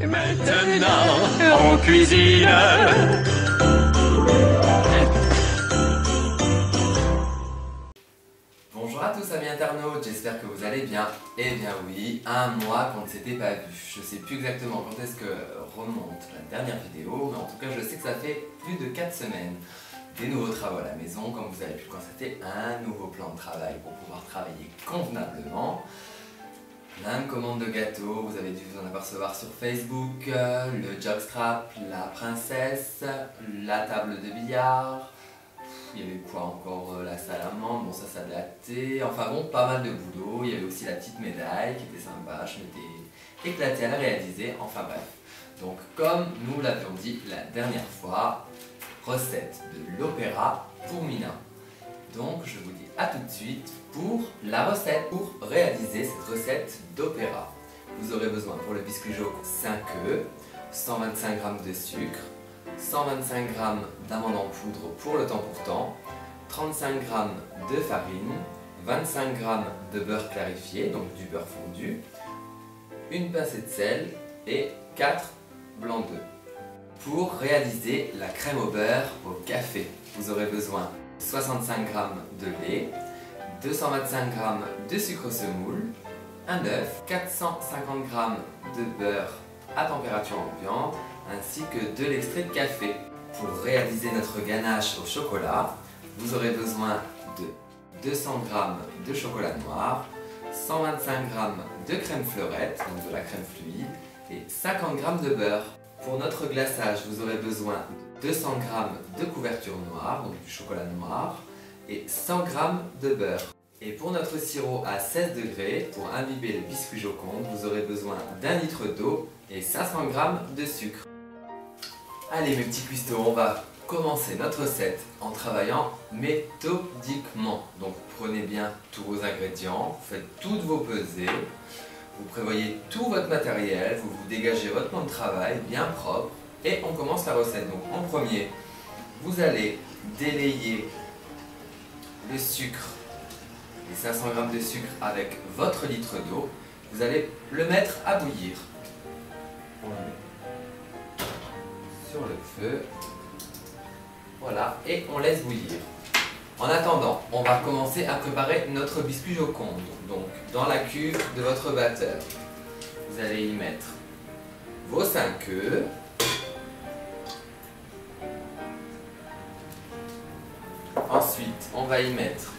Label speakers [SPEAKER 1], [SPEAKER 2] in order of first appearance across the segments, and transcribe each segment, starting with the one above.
[SPEAKER 1] Et maintenant, on cuisine.
[SPEAKER 2] Bonjour à tous amis internautes, j'espère que vous allez bien. Eh bien oui, un mois qu'on ne s'était pas vu. Je sais plus exactement quand est-ce que remonte la dernière vidéo, mais en tout cas je sais que ça fait plus de 4 semaines. Des nouveaux travaux à la maison, comme vous avez pu le constater, un nouveau plan de travail pour pouvoir travailler convenablement. Plein de commandes de gâteaux, vous avez dû vous en apercevoir sur Facebook, le jockstrap, la princesse, la table de billard. Il y avait quoi encore, la salle à main, bon ça datait, enfin bon, pas mal de boulot. Il y avait aussi la petite médaille qui était sympa, je m'étais éclaté à la réaliser, enfin bref. Donc comme nous l'avions dit la dernière fois, recette de l'opéra pour Mina. Donc je vous dis à tout de suite pour la recette, pour réaliser cette recette d'opéra. Vous aurez besoin pour le biscuit Joko 5 œufs, 125 g de sucre, 125 g d'amandes en poudre pour le temps pour temps, 35 g de farine, 25 g de beurre clarifié, donc du beurre fondu, une pincée de sel et 4 blancs d'œufs. Pour réaliser la crème au beurre au café, vous aurez besoin de 65 g de lait, 225 g de sucre semoule, un œuf, 450 g de beurre à température ambiante, ainsi que de l'extrait de café. Pour réaliser notre ganache au chocolat, vous aurez besoin de 200 g de chocolat noir, 125 g de crème fleurette, donc de la crème fluide, et 50 g de beurre. Pour notre glaçage, vous aurez besoin de 200 g de couverture noire, donc du chocolat noir, et 100 g de beurre. Et pour notre sirop à 16 degrés, pour imbiber le biscuit Joconde, vous aurez besoin d'1 litre d'eau et 500 g de sucre. Allez mes petits cuistots, on va commencer notre recette en travaillant méthodiquement. Donc prenez bien tous vos ingrédients, vous faites toutes vos pesées. Vous prévoyez tout votre matériel, vous vous dégagez votre plan de travail bien propre et on commence la recette. Donc en premier, vous allez délayer le sucre, les 500 g de sucre avec votre litre d'eau. Vous allez le mettre à bouillir. On le met sur le feu. Voilà, et on laisse bouillir. En attendant, on va commencer à préparer notre biscuit Joconde. Donc, dans la cuve de votre batteur, vous allez y mettre vos 5 œufs, ensuite, on va y mettre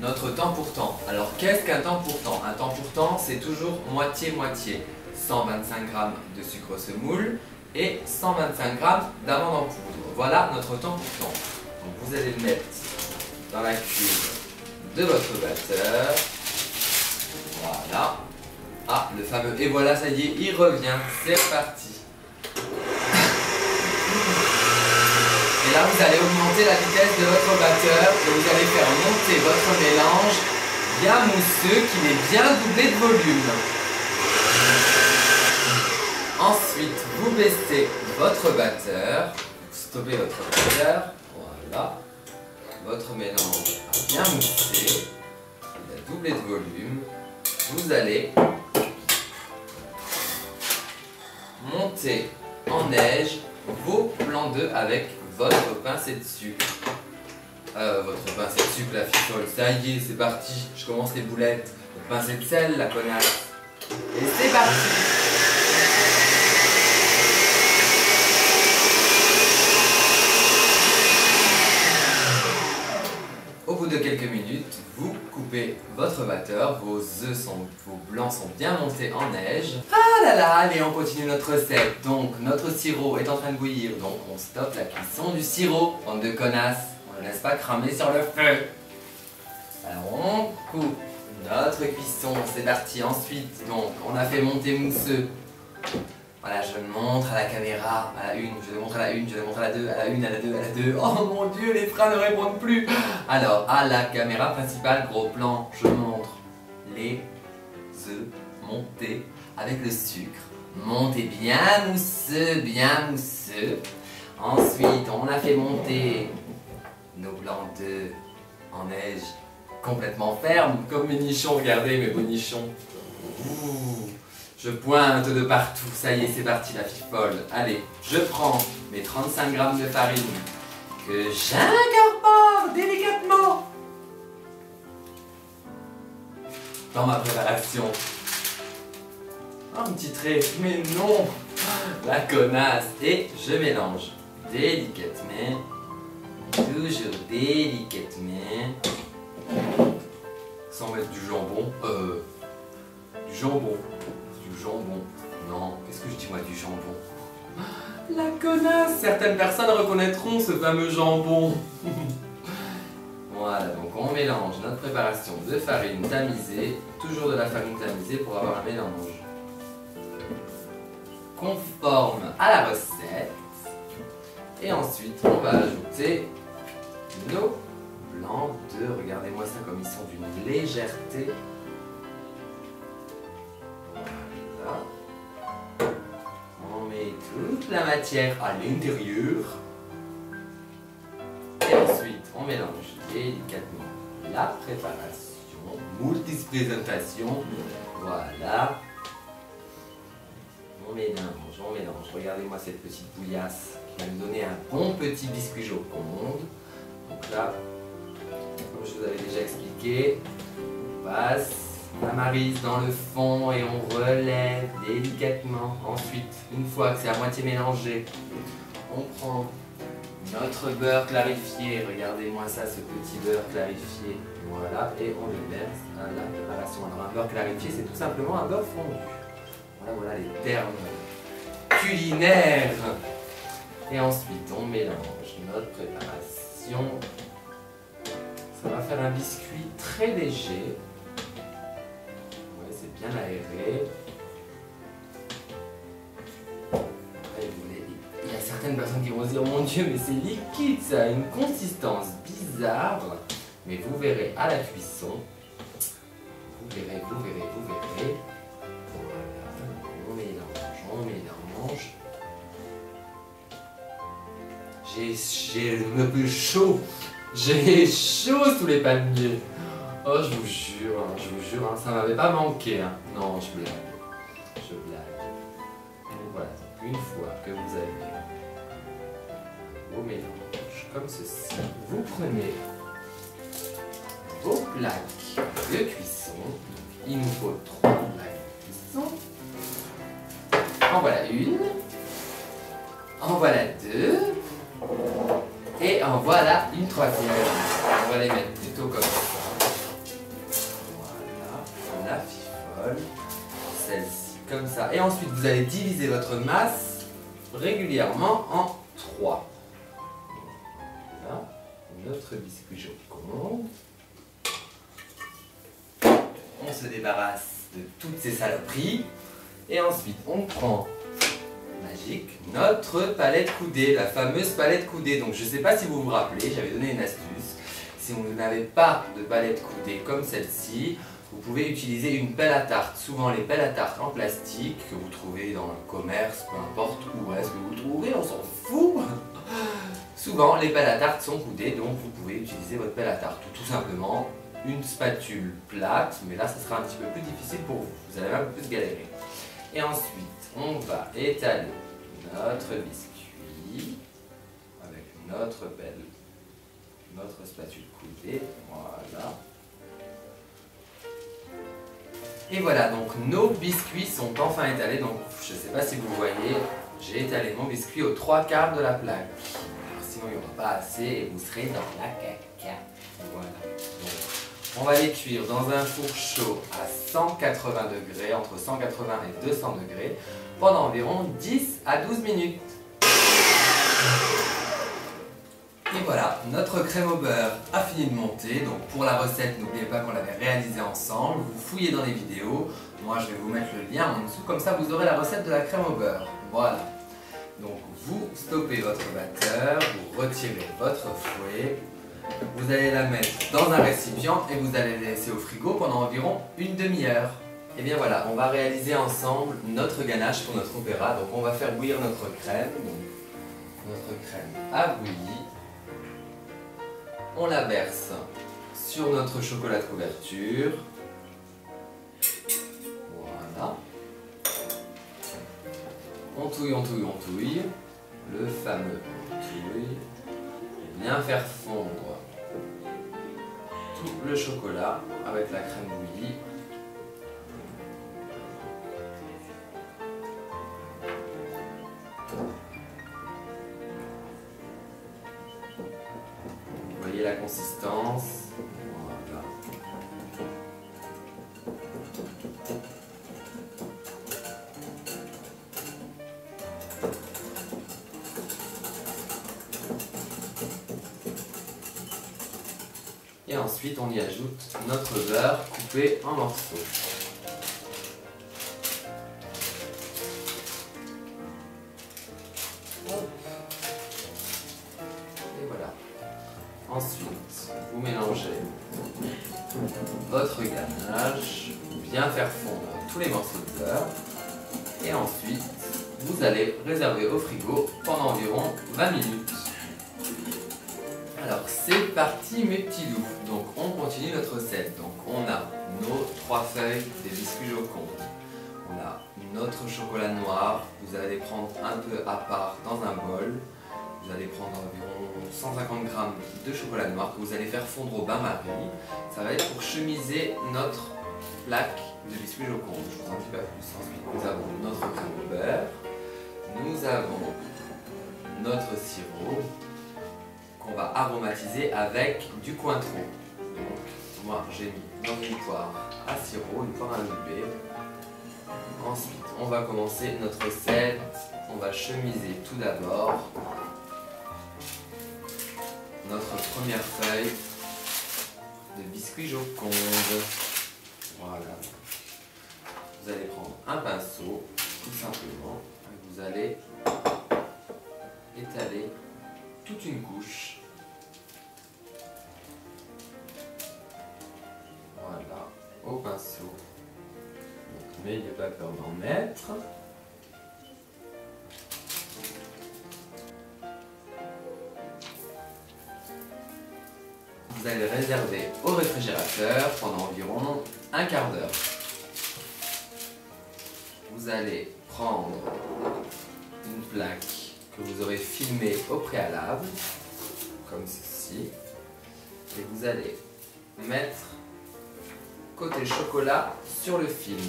[SPEAKER 2] notre temps pour temps. Alors, qu'est-ce qu'un temps pour temps? Un temps pour temps, c'est toujours moitié-moitié. 125 g de sucre semoule et 125 g d'amandes en poudre. Voilà notre temps pour temps. Donc vous allez le mettre dans la cuve de votre batteur. Voilà. Ah, le fameux. Et voilà, ça y est, il revient. C'est reparti. Et là, vous allez augmenter la vitesse de votre batteur et vous allez faire monter votre mélange bien mousseux qu'il est bien doublé de volume. Ensuite, vous baissez votre batteur. Stoppez votre batteur. Voilà, votre mélange a bien moussé, il a doublé de volume. Vous allez monter en neige vos blancs d'œufs avec votre pincée de sucre. Votre pincée de sucre, la ficelle, ça y est, c'est parti, je commence les boulettes. Votre pincée de sel, la connasse. Et c'est parti! Au bout de quelques minutes, vous coupez votre batteur, vos blancs sont bien montés en neige. Ah là là, allez, on continue notre recette. Donc, notre sirop est en train de bouillir, donc on stoppe la cuisson du sirop. Bande de connasses, on ne laisse pas cramer sur le feu. Alors, on coupe notre cuisson, c'est parti. Ensuite, donc, on a fait monter mousseux. Voilà, je montre à la caméra, à la une, je le montre à la une, je le montre à la deux, à la une, à la deux, à la deux. Oh mon dieu, les freins ne répondent plus. Alors, à la caméra principale, gros plan, je montre les œufs montés avec le sucre. Montés bien mousseux, bien mousseux. Ensuite, on a fait monter nos blancs d'œufs en neige complètement ferme, comme mes nichons, regardez mes beaux nichons. Ouh. Je pointe de partout. Ça y est, c'est parti la fifole. Allez, je prends mes 35 grammes de farine que j'incorpore délicatement dans ma préparation. Un petit trait, mais non, la connasse. Et je mélange délicatement, toujours délicatement, sans mettre du jambon. Du jambon. Non, qu'est-ce que je dis moi du jambon? La connasse. Certaines personnes reconnaîtront ce fameux jambon. Voilà, donc on mélange notre préparation de farine tamisée, toujours de la farine tamisée pour avoir un mélange conforme à la recette. Et ensuite, on va ajouter nos blancs d'œufs. Regardez-moi ça comme ils sont d'une légèreté. Voilà. On met toute la matière à l'intérieur. Et ensuite, on mélange délicatement la préparation, multi-présentation. Voilà. On mélange. Regardez-moi cette petite bouillasse qui va nous donner un bon petit biscuit Joconde. Donc là, comme je vous avais déjà expliqué, on passe la maryse dans le fond et on relève délicatement. Ensuite, une fois que c'est à moitié mélangé, on prend notre beurre clarifié. Regardez-moi ça, ce petit beurre clarifié. Voilà, et on le verse à la préparation. Alors un beurre clarifié, c'est tout simplement un beurre fondu. Voilà les termes culinaires. Et ensuite, on mélange notre préparation. Ça va faire un biscuit très léger. Ouais, c'est bien aéré. Il y a certaines personnes qui vont se dire, mon Dieu, mais c'est liquide, ça a une consistance bizarre. Mais vous verrez à la cuisson. Vous verrez. On mélange. J'ai un peu chaud. J'ai chaud sous les palmiers. Oh, je vous jure, ça m'avait pas manqué. Hein. Non, je blague. Donc voilà, une fois que vous avez vos mélanges comme ceci, vous prenez vos plaques de cuisson. Il nous faut 3 plaques de cuisson. En voilà une, en voilà 2, et en voilà une 3e. On va les mettre plutôt comme ça. Voilà, la fifole, celle-ci comme ça. Et ensuite, vous allez diviser votre masse régulièrement en 3. Voilà, notre biscuit Joconde. On se débarrasse de toutes ces saloperies. Et ensuite, on prend, magique, notre palette coudée, la fameuse palette coudée. Donc je ne sais pas si vous vous rappelez, j'avais donné une astuce. Si vous n'avez pas de palette coudée comme celle-ci, vous pouvez utiliser une pelle à tarte. Souvent les pelles à tarte en plastique que vous trouvez dans le commerce, peu importe où est-ce que vous le trouvez, on s'en fout. Souvent les pelles à tarte sont coudées, donc vous pouvez utiliser votre pelle à tarte. Ou tout simplement une spatule plate, mais là ça sera un petit peu plus difficile pour vous. Vous allez un peu plus galérer. Et ensuite, on va étaler notre biscuit avec notre pelle, notre spatule coudée. Voilà. Et voilà, donc nos biscuits sont enfin étalés. Donc, je ne sais pas si vous voyez, j'ai étalé mon biscuit aux 3/4 de la plaque. Alors, sinon, il n'y aura pas assez et vous serez dans la caca. Voilà. Donc, on va les cuire dans un four chaud à 180 degrés, entre 180 et 200 degrés, pendant environ 10 à 12 minutes. Et voilà, notre crème au beurre a fini de monter. Donc pour la recette, n'oubliez pas qu'on l'avait réalisée ensemble. Vous fouillez dans les vidéos. Moi, je vais vous mettre le lien en dessous, comme ça vous aurez la recette de la crème au beurre. Voilà. Donc vous stoppez votre batteur, vous retirez votre fouet. Vous allez la mettre dans un récipient et vous allez la laisser au frigo pendant environ une demi-heure. Et bien voilà, on va réaliser ensemble notre ganache pour notre opéra. Donc on va faire bouillir notre crème. Donc, notre crème a bouilli. On la verse sur notre chocolat de couverture. Voilà. On touille, on touille, on touille. Le fameux on touille. Bien faire fondre tout le chocolat avec la crème bouillie. Vous voyez la consistance. Voilà. Et ensuite, on y ajoute notre beurre coupé en morceaux. Et voilà. Ensuite, vous mélangez votre ganache, bien faire fondre tous les morceaux de beurre. Et ensuite, vous allez réserver au frigo pendant environ 20 minutes. Alors c'est parti mes petits loups, donc on continue notre recette. Donc on a nos 3 feuilles des biscuits Joconde, on a notre chocolat noir, vous allez prendre un peu à part dans un bol, vous allez prendre environ 150 g de chocolat noir que vous allez faire fondre au bain-marie. Ça va être pour chemiser notre plaque de biscuits Joconde, je vous en dis pas plus. Ensuite nous avons notre crème au beurre, nous avons notre sirop, qu'on va aromatiser avec du Cointreau. Donc moi j'ai mis dans une poire à sirop, une poire imbibée. Ensuite on va commencer notre recette. On va chemiser tout d'abord notre première feuille de biscuits Joconde. Voilà. Vous allez prendre un pinceau, tout simplement, et vous allez étaler toute une couche. Voilà, au pinceau. Donc, n'ayez pas peur d'en mettre. Vous allez le réserver au réfrigérateur pendant environ un quart d'heure. Vous allez prendre une plaque que vous aurez filmée au préalable, comme ceci, et vous allez mettre côté chocolat sur le film.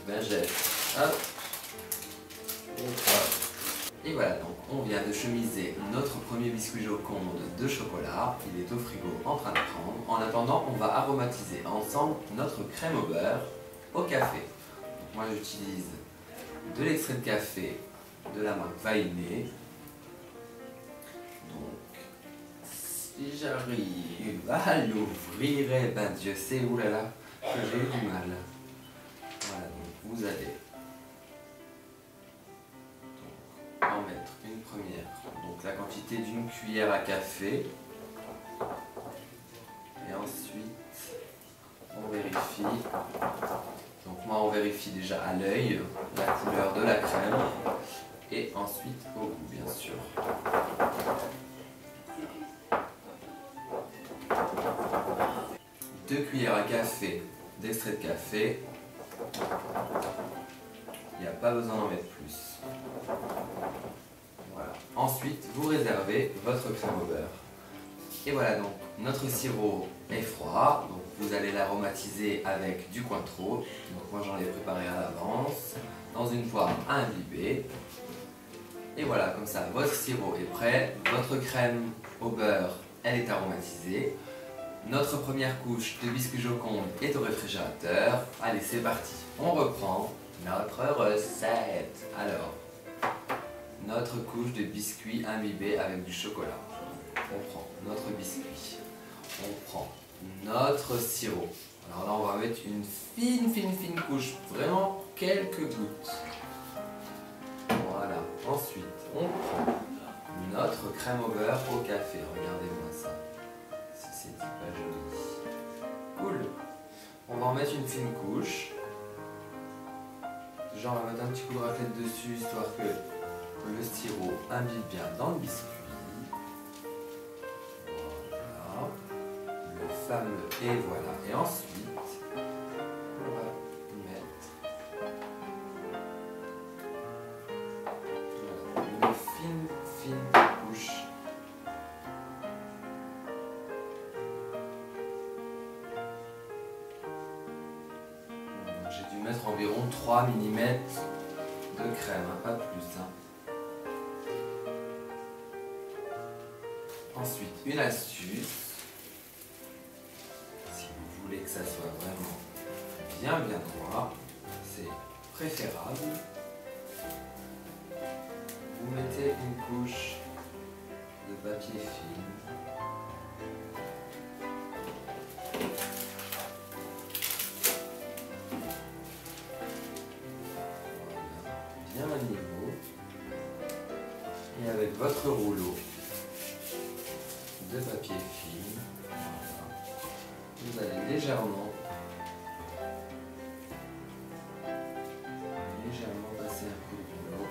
[SPEAKER 2] Donc, jette, hop, et hop. Et voilà, donc on vient de chemiser notre premier biscuit Joconde de chocolat. Il est au frigo en train de prendre. En attendant, on va aromatiser ensemble notre crème au beurre au café. Donc, moi j'utilise de l'extrait de café de la marque Vainé. Donc si j'arrive à l'ouvrir, eh ben Dieu sait, oulala, que j'ai eu du mal. Voilà, donc vous allez en mettre une première, donc la quantité d'une cuillère à café, et ensuite on vérifie. Donc moi on vérifie déjà à l'œil la couleur de la crème et ensuite au goût bien sûr. 2 cuillères à café d'extrait de café. Il n'y a pas besoin d'en mettre plus. Voilà. Ensuite, vous réservez votre crème au beurre. Et voilà, donc notre sirop est froid. Donc vous allez l'aromatiser avec du Cointreau. Donc moi j'en ai préparé à l'avance. Dans une poire à imbiber. Et voilà, comme ça, votre sirop est prêt. Votre crème au beurre, elle est aromatisée. Notre première couche de biscuits Joconde est au réfrigérateur. Allez, c'est parti. On reprend notre recette. Alors, notre couche de biscuits imbibés avec du chocolat. On prend notre biscuit. On prend notre sirop. Alors là, on va mettre une fine couche. Vraiment quelques gouttes. Voilà. Ensuite, on prend notre crème au beurre au café. Regardez-moi ça. C'est pas joli. Cool. On va en mettre une fine couche. Genre on va mettre un petit coup de raclette dessus histoire que le sirop imbibe bien dans le biscuit. Voilà. Le fameux et voilà. Et ensuite on va mettre environ 3 mm de crème, hein, pas plus. Ensuite, une astuce, si vous voulez que ça soit vraiment bien droit, c'est préférable. Vous mettez une couche de papier film. Bien à niveau. Et avec votre rouleau de papier film, voilà, vous allez légèrement passer un coup de rouleau.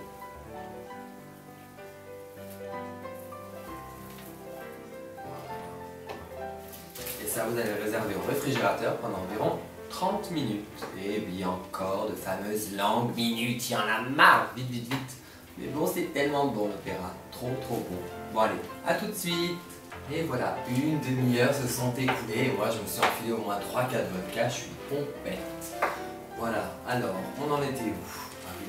[SPEAKER 2] Et ça, vous allez le réserver au réfrigérateur pendant environ 30 minutes. Et oui, encore de fameuses longues minutes, il y en a marre, vite, vite, vite. Mais bon, c'est tellement bon l'opéra, trop bon. Bon allez, à tout de suite. Et voilà, une demi-heure se sont écoulées et moi je me suis enfilé au moins 3-4 vodkas, je suis pompette. Voilà, alors, on en était où? Ah oui,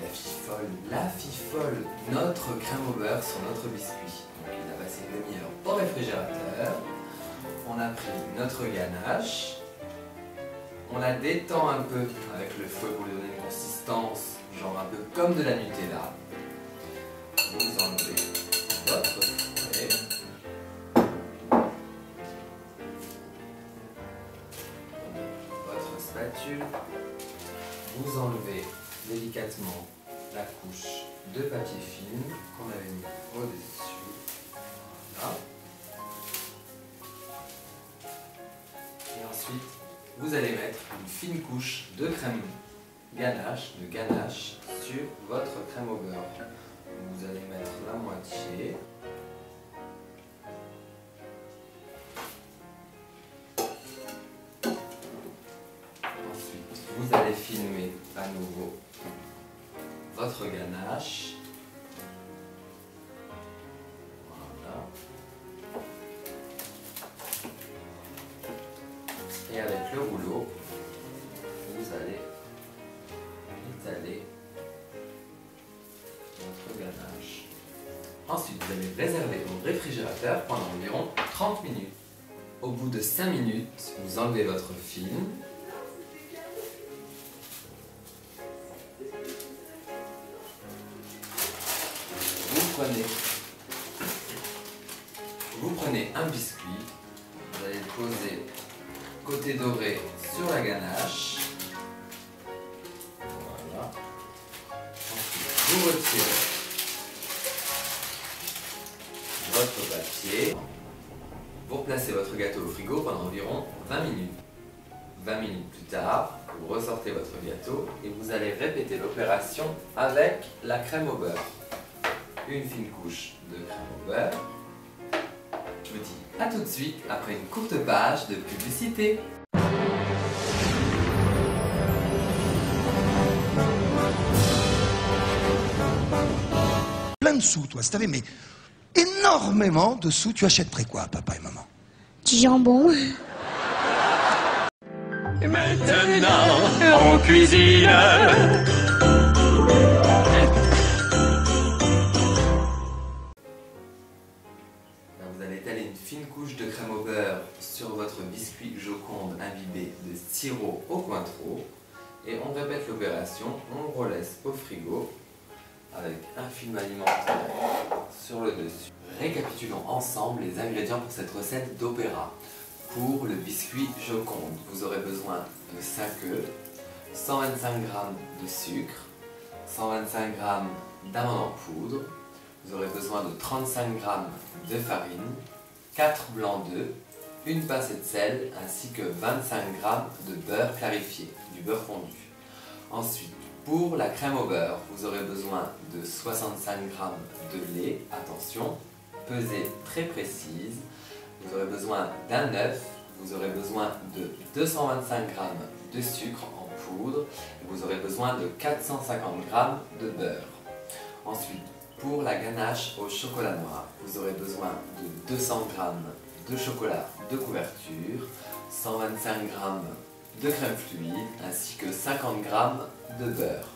[SPEAKER 2] la fifole, notre crème au beurre sur notre biscuit. Donc il a passé une demi-heure au réfrigérateur. On a pris notre ganache. On la détend un peu avec le fouet pour lui donner une consistance, genre un peu comme de la Nutella. Vous enlevez votre fouet. Votre spatule. Vous enlevez délicatement la couche de papier film qu'on avait mis au-dessus. Voilà. Et ensuite, vous allez mettre une fine couche de crème ganache, sur votre crème au beurre. Vous allez mettre la moitié. Ensuite, vous allez filmer à nouveau votre ganache. Voilà. Et avec le rouleau, vous allez étaler votre ganache. Ensuite, vous allez réserver au réfrigérateur pendant environ 30 minutes. Au bout de 5 minutes, vous enlevez votre film. Vous prenez un biscuit, vous allez le poser côté doré sur la ganache. Voilà. Ensuite, vous retirez votre papier. Vous replacez votre gâteau au frigo pendant environ 20 minutes. 20 minutes plus tard, vous ressortez votre gâteau et vous allez répéter l'opération avec la crème au beurre. Une fine couche de crème au beurre. Je vous dis à tout de suite après une courte page de publicité.
[SPEAKER 3] Plein de sous, toi. Si t'avais mais énormément de sous, tu achèterais quoi, papa et maman?
[SPEAKER 4] Du jambon.
[SPEAKER 1] Et maintenant, on cuisine.
[SPEAKER 2] Vous allez étaler une fine couche de crème au beurre sur votre biscuit Joconde imbibé de sirop au Cointreau. Et on répète l'opération, on relaisse au frigo avec un film alimentaire sur le dessus. Récapitulons ensemble les ingrédients pour cette recette d'opéra. Pour le biscuit Joconde, vous aurez besoin de 5 œufs, 125 g de sucre, 125 g d'amandes en poudre, vous aurez besoin de 35 g de farine, 4 blancs d'œufs, une pincée de sel ainsi que 25 g de beurre clarifié, du beurre fondu. Ensuite, pour la crème au beurre, vous aurez besoin de 65 g de lait, attention, pesée très précise. Vous aurez besoin d'un œuf, vous aurez besoin de 225 g de sucre en poudre, et vous aurez besoin de 450 g de beurre. Ensuite, pour la ganache au chocolat noir, vous aurez besoin de 200 g de chocolat de couverture, 125 g de crème fluide ainsi que 50 g de beurre.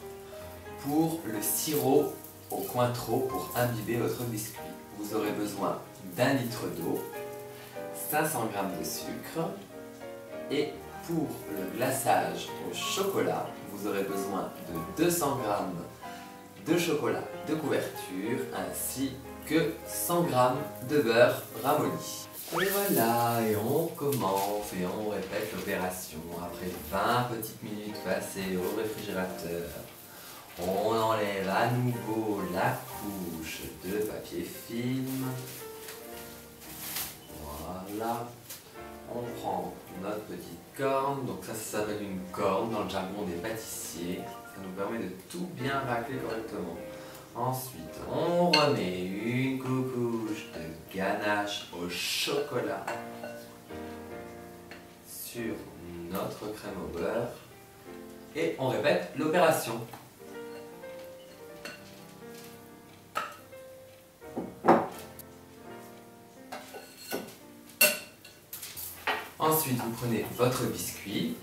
[SPEAKER 2] Pour le sirop au Cointreau pour imbiber votre biscuit, vous aurez besoin d'1 litre d'eau, 500 g de sucre et pour le glaçage au chocolat, vous aurez besoin de 200 g de chocolat de couverture ainsi que 100 g de beurre ramolli. Et voilà, et on commence et on répète l'opération. Après 20 petites minutes passées au réfrigérateur, on enlève à nouveau la couche de papier film. Voilà. On prend notre petite corne, donc ça s'appelle une corne dans le jargon des pâtissiers. Ça nous permet de tout bien racler correctement. Ensuite, on remet une couche de ganache au chocolat sur notre crème au beurre et on répète l'opération. Ensuite, vous prenez votre biscuit,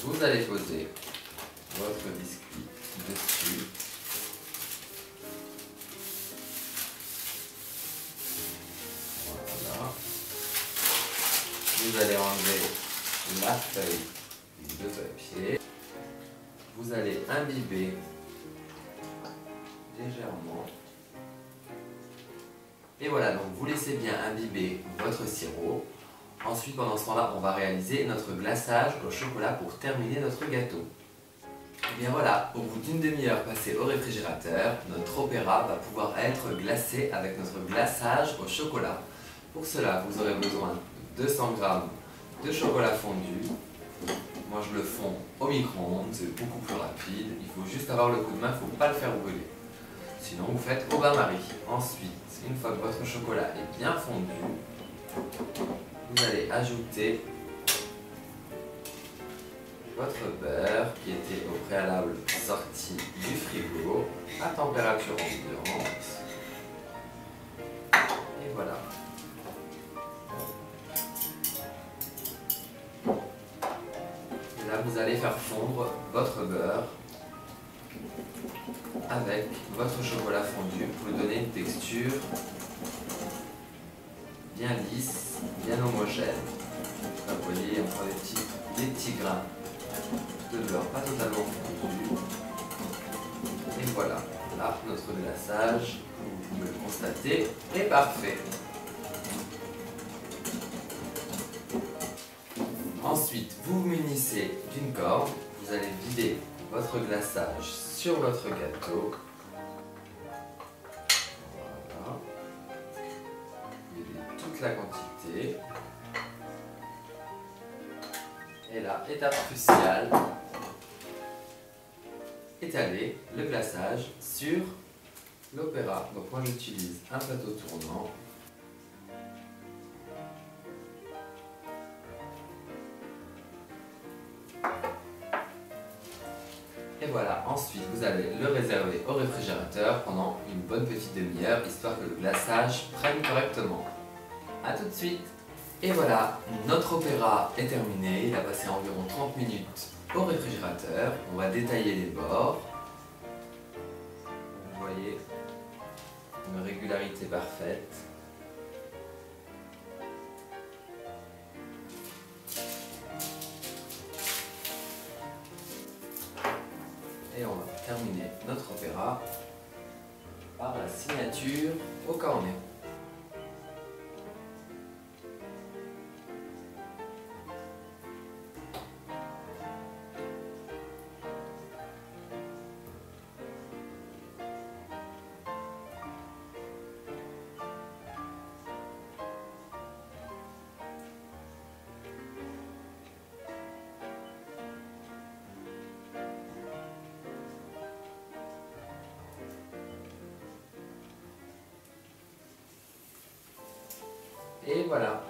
[SPEAKER 2] vous allez poser votre biscuit dessus. Voilà. Vous allez enlever la feuille de papier. Vous allez imbiber légèrement. Et voilà, donc vous laissez bien imbiber votre sirop. Ensuite, pendant ce temps-là, on va réaliser notre glaçage au chocolat pour terminer notre gâteau. Et bien voilà, au bout d'une demi-heure passée au réfrigérateur, notre opéra va pouvoir être glacé avec notre glaçage au chocolat. Pour cela, vous aurez besoin de 200 g de chocolat fondu. Moi, je le fonds au micro-ondes, c'est beaucoup plus rapide. Il faut juste avoir le coup de main, il ne faut pas le faire brûler. Sinon, vous faites au bain-marie. Ensuite, une fois que votre chocolat est bien fondu, vous allez ajouter votre beurre qui était au préalable sorti du frigo à température ambiante. Et voilà. Et là, vous allez faire fondre votre beurre avec votre chocolat fondu pour lui donner une texture bien lisse, bien homogène. Comme vous voyez, on prend des petits grains de beurre pas totalement fondu. Et voilà, là notre glaçage, comme vous pouvez le constater, est parfait. Ensuite, vous vous munissez d'une corde, vous allez vider votre glaçage sur votre gâteau. Voilà. Videz toute la quantité. Et là, étape cruciale, étaler le glaçage sur l'opéra. Donc moi j'utilise un plateau tournant. Et voilà, ensuite vous allez le réserver au réfrigérateur pendant une bonne petite demi-heure, histoire que le glaçage prenne correctement. A tout de suite! Et voilà, notre opéra est terminé, il a passé environ 30 minutes au réfrigérateur. On va détailler les bords. Vous voyez, une régularité parfaite. Et on va terminer notre opéra par la signature au cornet. Et voilà.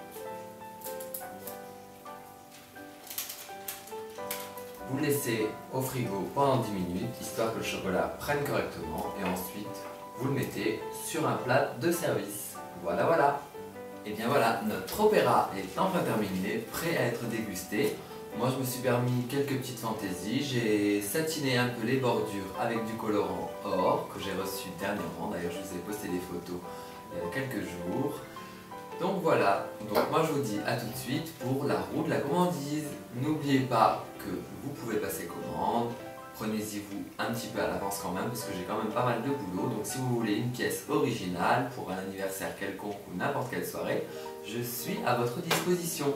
[SPEAKER 2] Vous le laissez au frigo pendant 10 minutes, histoire que le chocolat prenne correctement. Et ensuite, vous le mettez sur un plat de service. Voilà, voilà. Et bien voilà, notre opéra est enfin terminé, prêt à être dégusté. Moi je me suis permis quelques petites fantaisies, j'ai satiné un peu les bordures avec du colorant or que j'ai reçu dernièrement, d'ailleurs je vous ai posté des photos il y a quelques jours. Donc voilà, donc moi je vous dis à tout de suite pour la roue de la gourmandise. N'oubliez pas que vous pouvez passer commande, prenez-y vous un petit peu à l'avance quand même parce que j'ai quand même pas mal de boulot. Donc si vous voulez une pièce originale pour un anniversaire quelconque ou n'importe quelle soirée, je suis à votre disposition.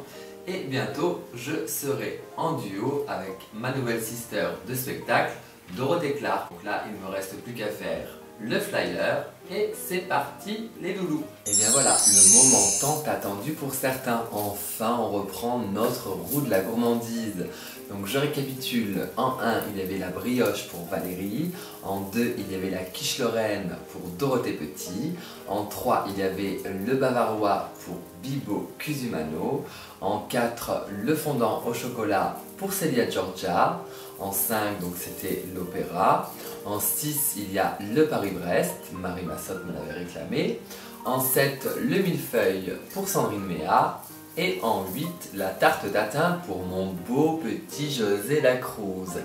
[SPEAKER 2] Et bientôt je serai en duo avec ma nouvelle sister de spectacle, Dorothée Clark. Donc là il ne me reste plus qu'à faire le flyer et c'est parti les loulous. Et bien voilà, le moment tant attendu pour certains. Enfin on reprend notre roue de la gourmandise. Donc je récapitule, en 1 il y avait la brioche pour Valérie, en 2 il y avait la quiche Lorraine pour Dorothée Petit, en 3 il y avait le bavarois pour Bibo Cusumano, en 4 le fondant au chocolat pour Célia Georgia, en 5 donc c'était l'opéra, en 6 il y a le Paris-Brest, Marie Massotte me l'avait réclamé, en 7 le millefeuille pour Sandrine Méa, et en 8 la tarte tatin pour mon beau petit José Lacruz.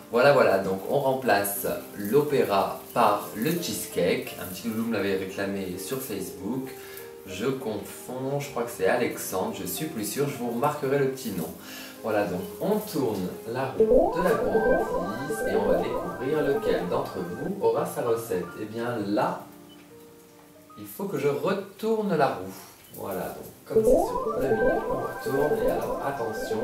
[SPEAKER 2] Voilà, donc on remplace l'opéra par le cheesecake. Un petit loulou me l'avait réclamé sur Facebook. Je confonds, je crois que c'est Alexandre, je suis plus sûr, je vous remarquerai le petit nom. Voilà, donc on tourne la roue de la gourmandise et on va découvrir lequel d'entre vous aura sa recette. Et bien là, il faut que je retourne la roue. Voilà, donc comme c'est sur le milieu, on retourne et alors attention,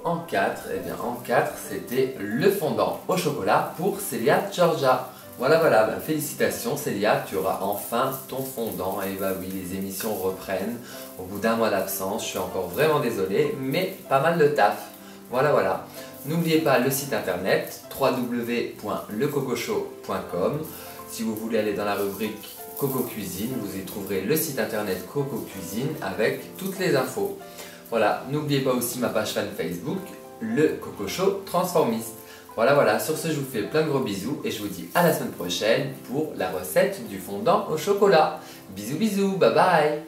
[SPEAKER 2] en 4, et bien en 4 c'était le fondant au chocolat pour Célia Georgia. Voilà, ben, félicitations Célia, tu auras enfin ton fondant. Et bah oui, les émissions reprennent au bout d'un mois d'absence, je suis encore vraiment désolé, mais pas mal de taf. Voilà. N'oubliez pas le site internet www.lecococho.com. Si vous voulez aller dans la rubrique Coco Cuisine, vous y trouverez le site internet Coco Cuisine avec toutes les infos. Voilà, n'oubliez pas aussi ma page fan Facebook, le Coco Show Transformiste. Voilà, sur ce je vous fais plein de gros bisous et je vous dis à la semaine prochaine pour la recette du fondant au chocolat. Bisous, bye bye.